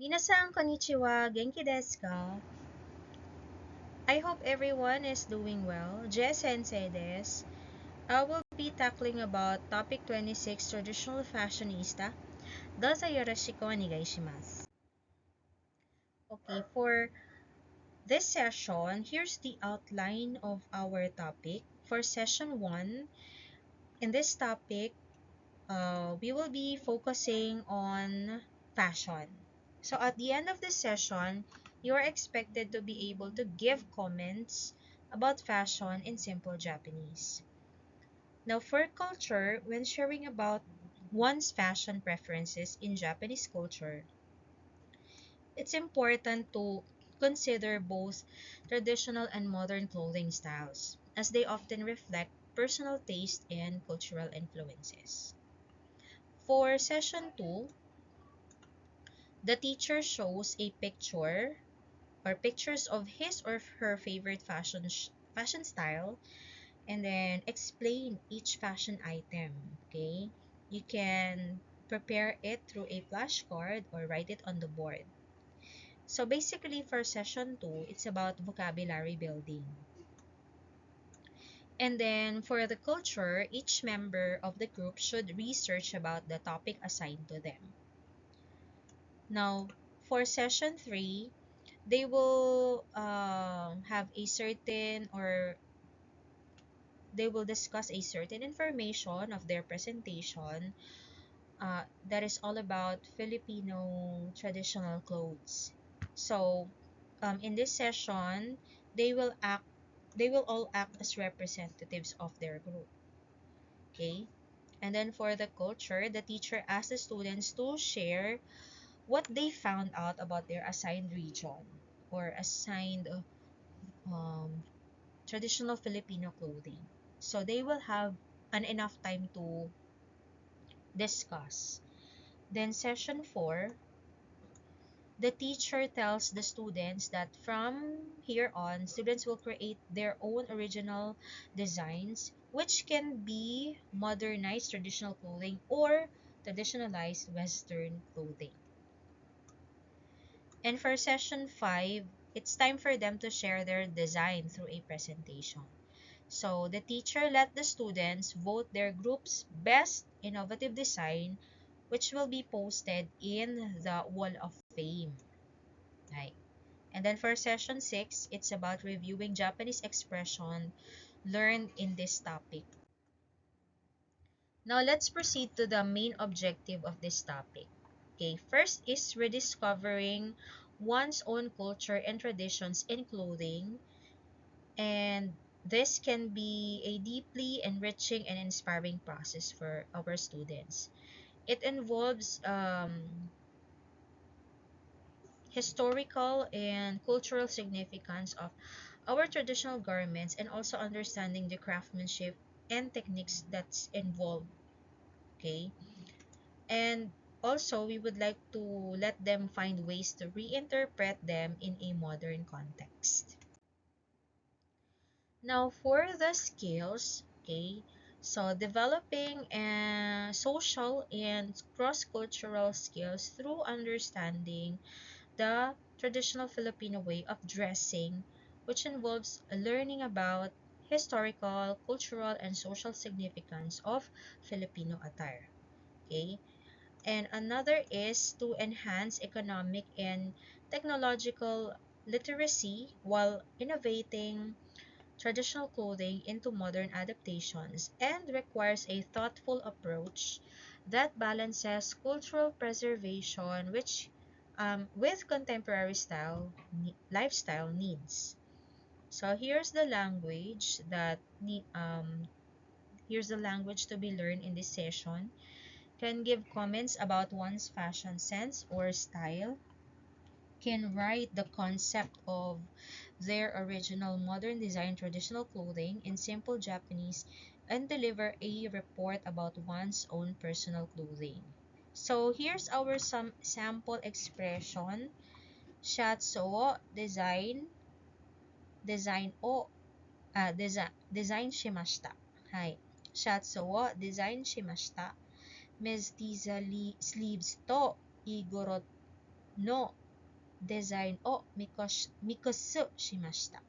Minasan konnichiwa, genki desu ka? I hope everyone is doing well. Jess Sensei desu. I will be tackling about topic 26, traditional fashionista. Dozo yoroshiku onegai shimasu. Okay, for this session, here's the outline of our topic. For session 1, in this topic, we will be focusing on fashion. So at the end of this session, you are expected to be able to give comments about fashion in simple Japanese. Now, for culture, when sharing about one's fashion preferences in Japanese culture, it's important to consider both traditional and modern clothing styles, as they often reflect personal taste and cultural influences. For session 2, the teacher shows a picture or pictures of his or her favorite fashion style, and then explain each fashion item. Okay, you can prepare it through a flashcard or write it on the board. So basically for session 2, it's about vocabulary building. And then for the culture, each member of the group should research about the topic assigned to them. Now, for session 3, they will have a certain, or they will discuss a certain information of their presentation that is all about Filipino traditional clothes. So in this session, they will act they will all act as representatives of their group. Okay, and then for the culture, the teacher asks the students to share what they found out about their assigned region or assigned um, traditional Filipino clothing. So they will have an enough time to discuss. Then session 4, the teacher tells the students that from here on, students will create their own original designs, which can be modernized traditional clothing or traditionalized Western clothing. And for session 5, it's time for them to share their design through a presentation. So the teacher let the students vote their group's best innovative design, which will be posted in the Wall of Fame. Right. And then for session 6, it's about reviewing Japanese expression learned in this topic. Now let's proceed to the main objective of this topic. Okay, first is rediscovering one's own culture and traditions in clothing, and this can be a deeply enriching and inspiring process for our students. It involves historical and cultural significance of our traditional garments, and also understanding the craftsmanship and techniques that's involved. Okay, and also we would like to let them find ways to reinterpret them in a modern context. Now for the skills, okay, so developing social and cross-cultural skills through understanding the traditional Filipino way of dressing, which involves learning about historical, cultural, and social significance of Filipino attire. Okay, and another is to enhance economic and technological literacy while innovating traditional clothing into modern adaptations, and requires a thoughtful approach that balances cultural preservation with contemporary lifestyle needs. So here's the language to be learned in this session. Can give comments about one's fashion sense or style, can write the concept of their original modern design traditional clothing in simple Japanese, and deliver a report about one's own personal clothing. So here's our some sample expression. Shatso design design o design shimashita. Hai. Shatso wo design shimashita. Sleeves to igoro no design o mikosu shimashita.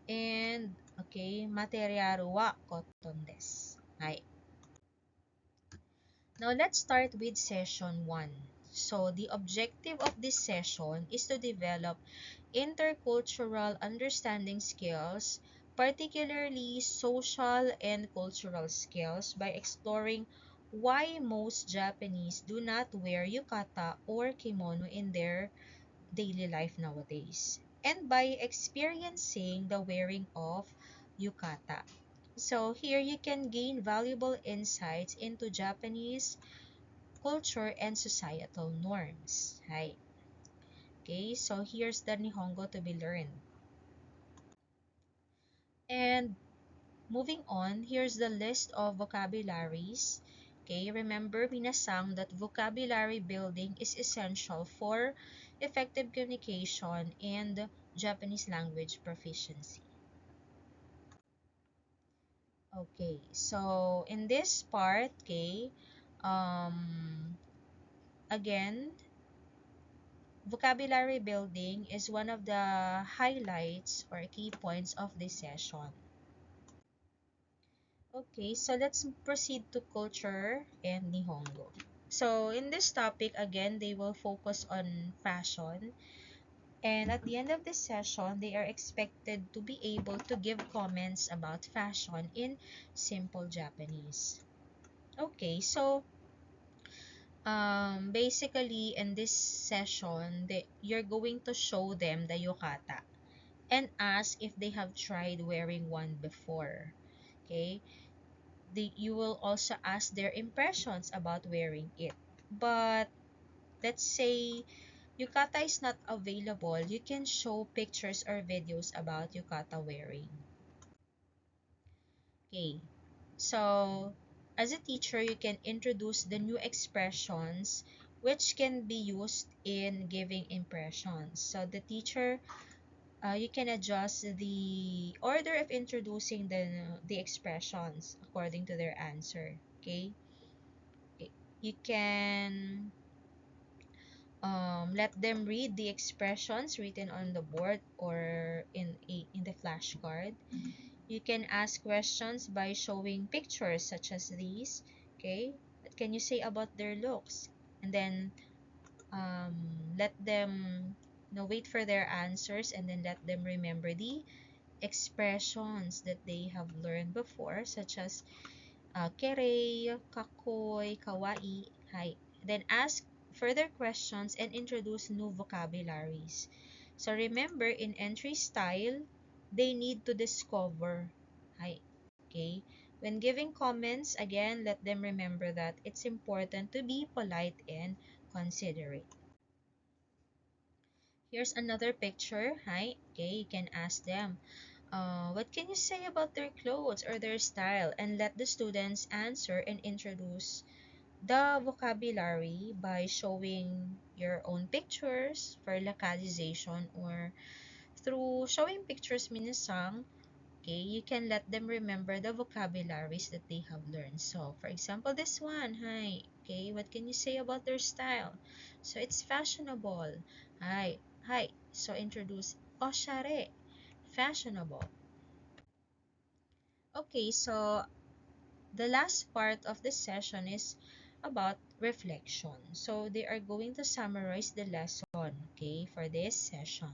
And, okay, material wa cotton desu. Hai. Now, let's start with session 1. So, the objective of this session is to develop intercultural understanding skills, particularly social and cultural skills, by exploring why most Japanese do not wear yukata or kimono in their daily life nowadays, and by experiencing the wearing of yukata. So here you can gain valuable insights into Japanese culture and societal norms. Hi. Okay, so here's the Nihongo to be learned. And moving on, here's the list of vocabularies. Okay, remember minasang that vocabulary building is essential for effective communication and Japanese language proficiency. Okay, so in this part, okay, again, vocabulary building is one of the highlights or key points of this session. Okay, so let's proceed to culture and Nihongo. So in this topic, again, they will focus on fashion. And at the end of this session, they are expected to be able to give comments about fashion in simple Japanese. Okay, so basically in this session, you're going to show them the yukata and ask if they have tried wearing one before. Okay, you will also ask their impressions about wearing it. But let's say yukata is not available, you can show pictures or videos about yukata wearing. Okay, so as a teacher, you can introduce the new expressions which can be used in giving impressions. So the teacher, you can adjust the order of introducing the expressions according to their answer. Okay, you can let them read the expressions written on the board or in the flashcard. You can ask questions by showing pictures such as these. Okay, what can you say about their looks? And then um, let them wait for their answers, and then let them remember the expressions that they have learned before, such as kerei, kakoy, kawaii. Hi. Then ask further questions and introduce new vocabularies. So remember, in entry style, they need to discover. Hi. Okay. When giving comments, again, let them remember that it's important to be polite and considerate. Here's another picture. Hi. Okay, you can ask them, what can you say about their clothes or their style? And let the students answer and introduce the vocabulary by showing your own pictures for localization, or through showing pictures minasang. Okay, you can let them remember the vocabularies that they have learned. So, for example, this one, hi, okay, what can you say about their style? So, it's fashionable. Hi, hi. So, introduce oshare, fashionable. Okay, so the last part of the session is about reflection. So, they are going to summarize the lesson, okay, for this session.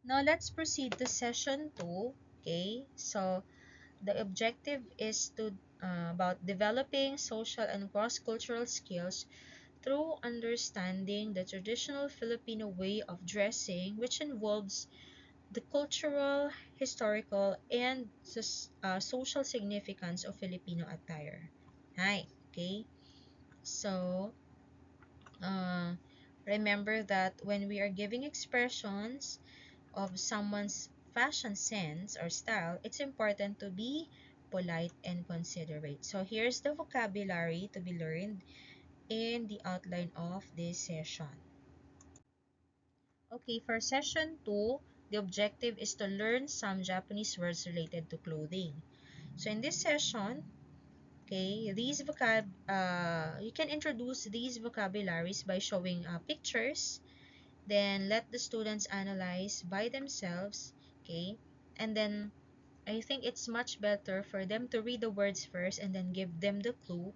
Now, let's proceed to session 2, okay? So, the objective is to about developing social and cross-cultural skills through understanding the traditional Filipino way of dressing, which involves the cultural, historical, and social significance of Filipino attire. Hi, okay? So, uh, remember that when we are giving expressions of someone's fashion sense or style, it's important to be polite and considerate. So here's the vocabulary to be learned in the outline of this session. Okay, for session 2, the objective is to learn some Japanese words related to clothing. So in this session, Okay, you can introduce these vocabularies by showing pictures, then let the students analyze by themselves, okay? And then I think it's much better for them to read the words first and then give them the clue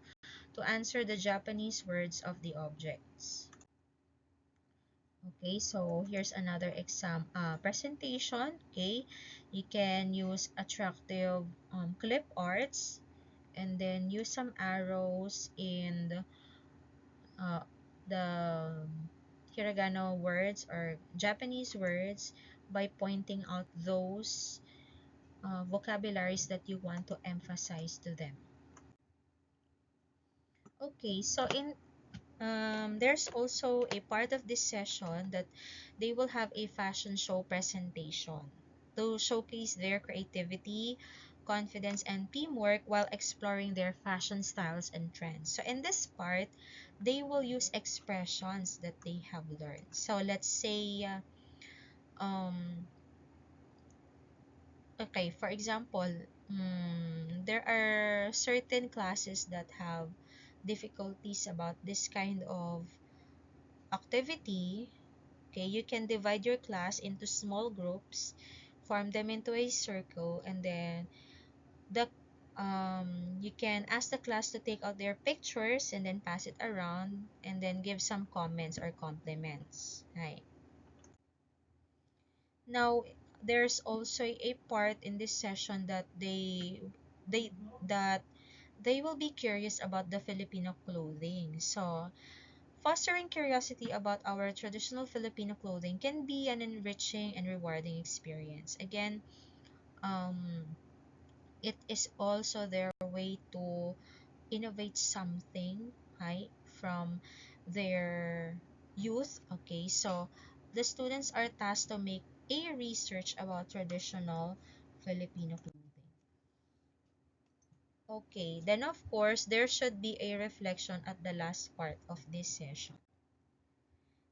to answer the Japanese words of the objects. Okay, so here's another exam presentation. Okay, you can use attractive clip arts and then use some arrows in uh, the hiragana words or Japanese words by pointing out those vocabularies that you want to emphasize to them. Okay, so in there's also a part of this session that they will have a fashion show presentation to showcase their creativity, confidence, and teamwork while exploring their fashion styles and trends. So in this part, they will use expressions that they have learned. So let's say, okay, for example, there are certain classes that have difficulties about this kind of activity. Okay, you can divide your class into small groups, form them into a circle, and then the you can ask the class to take out their pictures and then pass it around and then give some comments or compliments. Right. Now, there's also a part in this session that they that they will be curious about the Filipino clothing. So, fostering curiosity about our traditional Filipino clothing can be an enriching and rewarding experience. Again, um, it is also their way to innovate something, right, from their youth. Okay, so the students are tasked to make a research about traditional Filipino clothing. Okay, then of course, there should be a reflection at the last part of this session.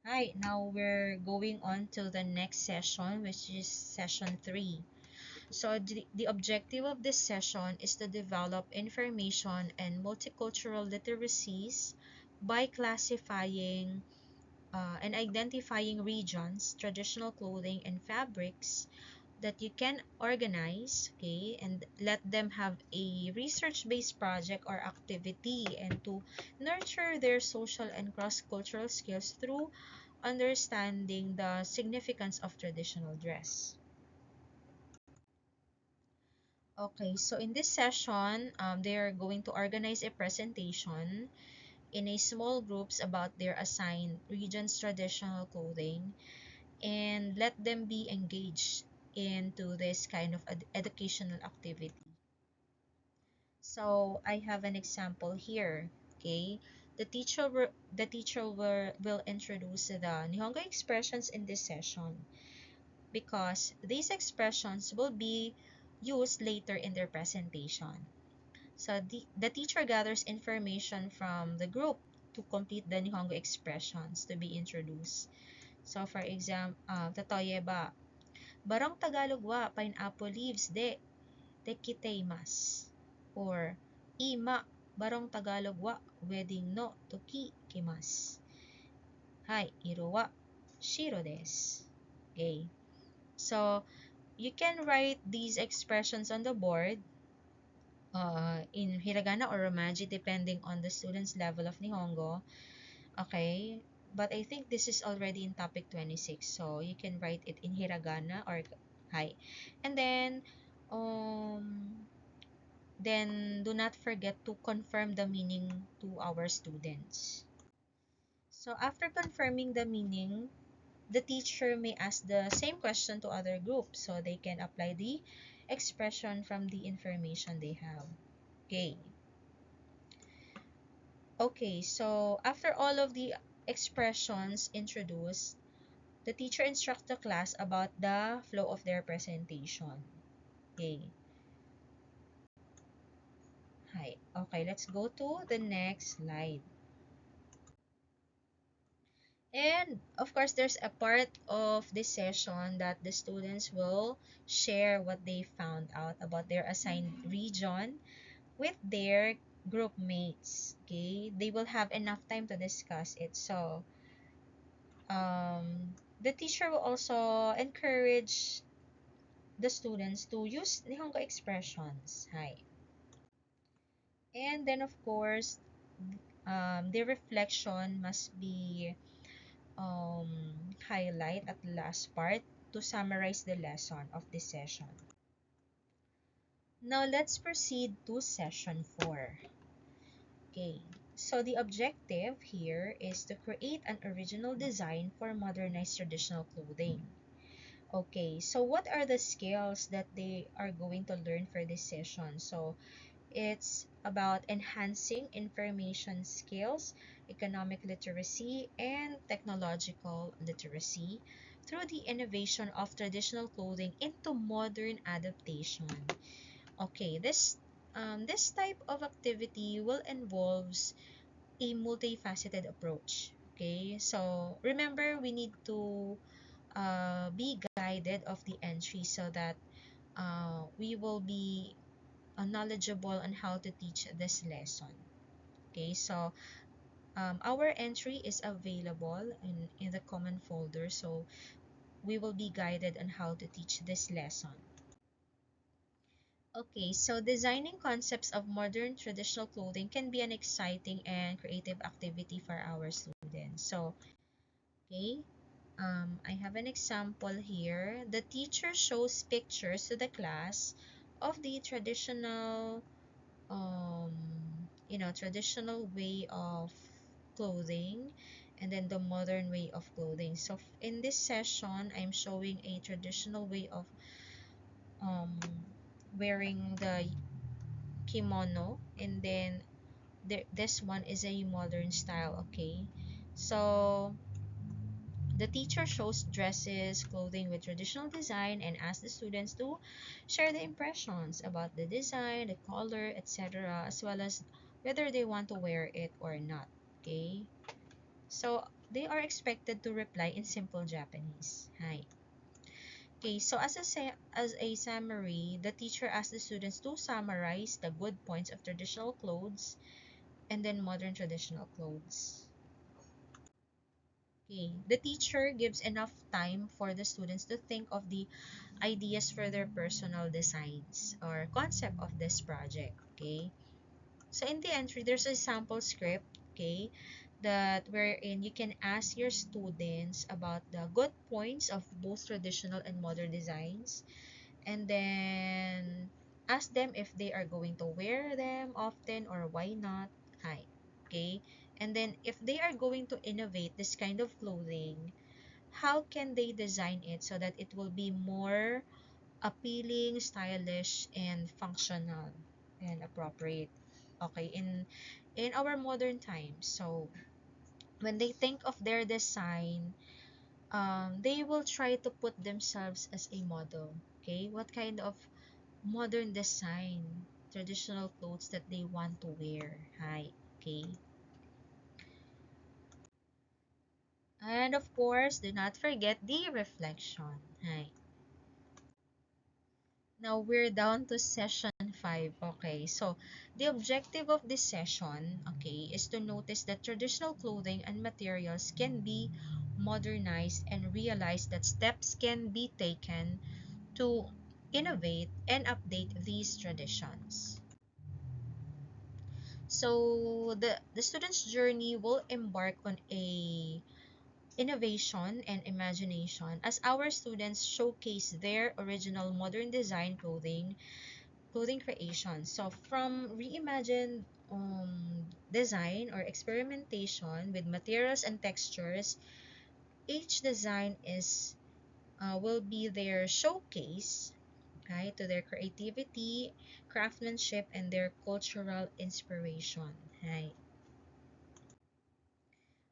Hi, now we're going on to the next session, which is session 3. So the objective of this session is to develop information and multicultural literacies by classifying and identifying regions, traditional clothing, and fabrics that you can organize, okay, and let them have a research-based project or activity and to nurture their social and cross-cultural skills through understanding the significance of traditional dress. Okay, so in this session, they are going to organize a presentation in a small groups about their assigned region's traditional clothing and let them be engaged into this kind of educational activity. So I have an example here. Okay, the teacher will introduce the Nihongo expressions in this session because these expressions will be used later in their presentation. So the teacher gathers information from the group to complete the Nihongo expressions to be introduced. So for example, tatoye ba? Barong Tagalog wa pineapple leaves de tekiteimasu. Or ima barong Tagalog wa wedding no toki kimasu. Hai, iro wa shiro desu. Okay. So you can write these expressions on the board in hiragana or romaji depending on the student's level of Nihongo. Okay, but I think this is already in topic 26, so you can write it in hiragana or hi. And then do not forget to confirm the meaning to our students. So after confirming the meaning, the teacher may ask the same question to other groups so they can apply the expression from the information they have. Okay. Okay, so after all of the expressions introduced, the teacher instructs the class about the flow of their presentation. Okay. Hi. Okay, let's go to the next slide. And of course, there's a part of this session that the students will share what they found out about their assigned region with their group mates. Okay, they will have enough time to discuss it. So the teacher will also encourage the students to use Nihongo expressions. Hi. And then of course, the reflection must be highlight at the last part to summarize the lesson of this session. Now let's proceed to session 4. Okay, so the objective here is to create an original design for modernized traditional clothing. Okay, so what are the skills that they are going to learn for this session? So it's about enhancing information skills, economic literacy, and technological literacy through the innovation of traditional clothing into modern adaptation. Okay, this type of activity will involves a multifaceted approach. Okay, so remember we need to be guided of the entry so that we will be knowledgeable on how to teach this lesson. Okay, so our entry is available in the common folder, so we will be guided on how to teach this lesson. Okay, so designing concepts of modern traditional clothing can be an exciting and creative activity for our students. So, okay, I have an example here. The teacher shows pictures to the class of the traditional, um, traditional way of clothing and then the modern way of clothing. So in this session, I'm showing a traditional way of um, wearing the kimono, and then this one is a modern style. Okay, so the teacher shows dresses, clothing with traditional design, and asks the students to share the impressions about the design, the color, etc., as well as whether they want to wear it or not. Okay, so they are expected to reply in simple Japanese. Hi. Okay, so as a summary, the teacher asks the students to summarize the good points of traditional clothes and then modern traditional clothes. Okay, the teacher gives enough time for the students to think of the ideas for their personal designs or concept of this project. Okay, so in the entry, there's a sample script. Okay, that wherein you can ask your students about the good points of both traditional and modern designs, and then ask them if they are going to wear them often or why not. Hi. Okay, and then if they are going to innovate this kind of clothing, how can they design it so that it will be more appealing, stylish, and functional and appropriate, okay, in our modern times. So when they think of their design, they will try to put themselves as a model. Okay, what kind of modern design traditional clothes that they want to wear. Hi. Okay, and of course, do not forget the reflection. Hi. Now we're down to session 5. Okay, so the objective of this session, okay, is to notice that traditional clothing and materials can be modernized and realize that steps can be taken to innovate and update these traditions. So the student's journey will embark on a innovation and imagination as our students showcase their original modern design clothing creation. So from reimagined design or experimentation with materials and textures, each design is will be their showcase, right, to their creativity, craftsmanship, and their cultural inspiration. Right.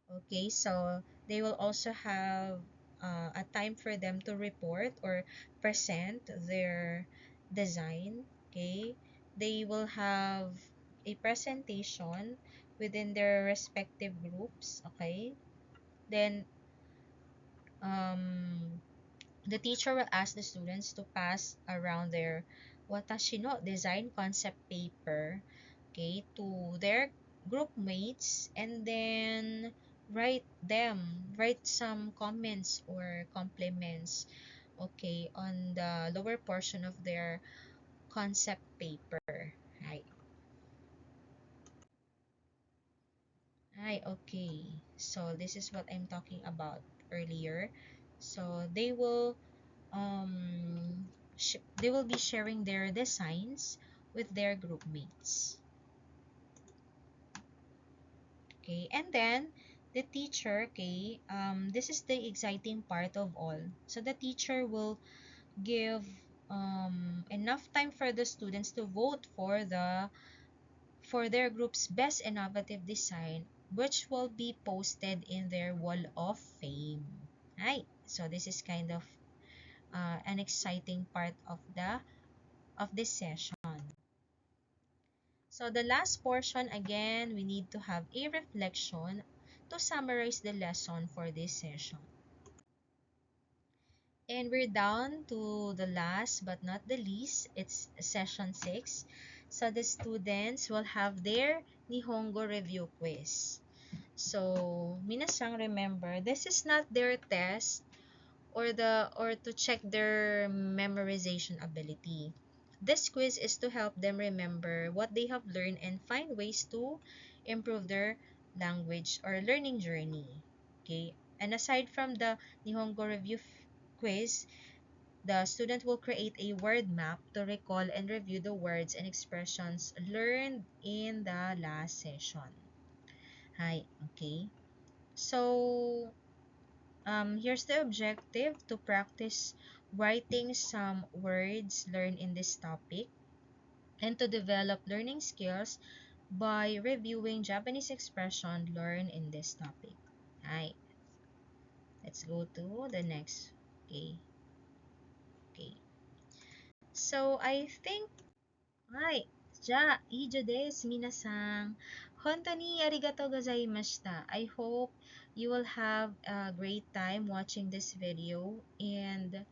Okay, so they will also have a time for them to report or present their design. Okay, they will have a presentation within their respective groups. Okay, then um, the teacher will ask the students to pass around their watashi no design concept paper. okay, to their group mates, and then write some comments or compliments, okay, on the lower portion of their concept paper. Right. Right, okay. So this is what I'm talking about earlier. So they will be sharing their designs with their group mates. Okay, and then the teacher, okay, this is the exciting part of all. So the teacher will give enough time for the students to vote for their group's best innovative design, which will be posted in their wall of fame. Right. So this is kind of an exciting part of this session. So the last portion, again, we need to have a reflection to summarize the lesson for this session. And we're down to the last but not the least. It's session 6. So the students will have their Nihongo review quiz. So, minasang, remember, this is not their test or to check their memorization ability. This quiz is to help them remember what they have learned and find ways to improve their language or learning journey. Okay? And aside from the Nihongo review quiz, the student will create a word map to recall and review the words and expressions learned in the last session. Hi, okay. So, here's the objective: to practice writing some words learned in this topic and to develop learning skills by reviewing Japanese expression learned in this topic. Hi, let's go to the next. Okay, okay. So, I think, hi, ijo desu, minasan. Honto ni arigatou gozaimashita. I hope you will have a great time watching this video, and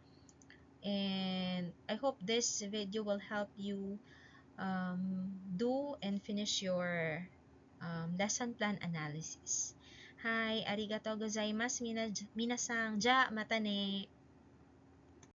I hope this video will help you do and finish your lesson plan analysis. Hi, arigatou gozaimasu, minasan. Ja, mata ne.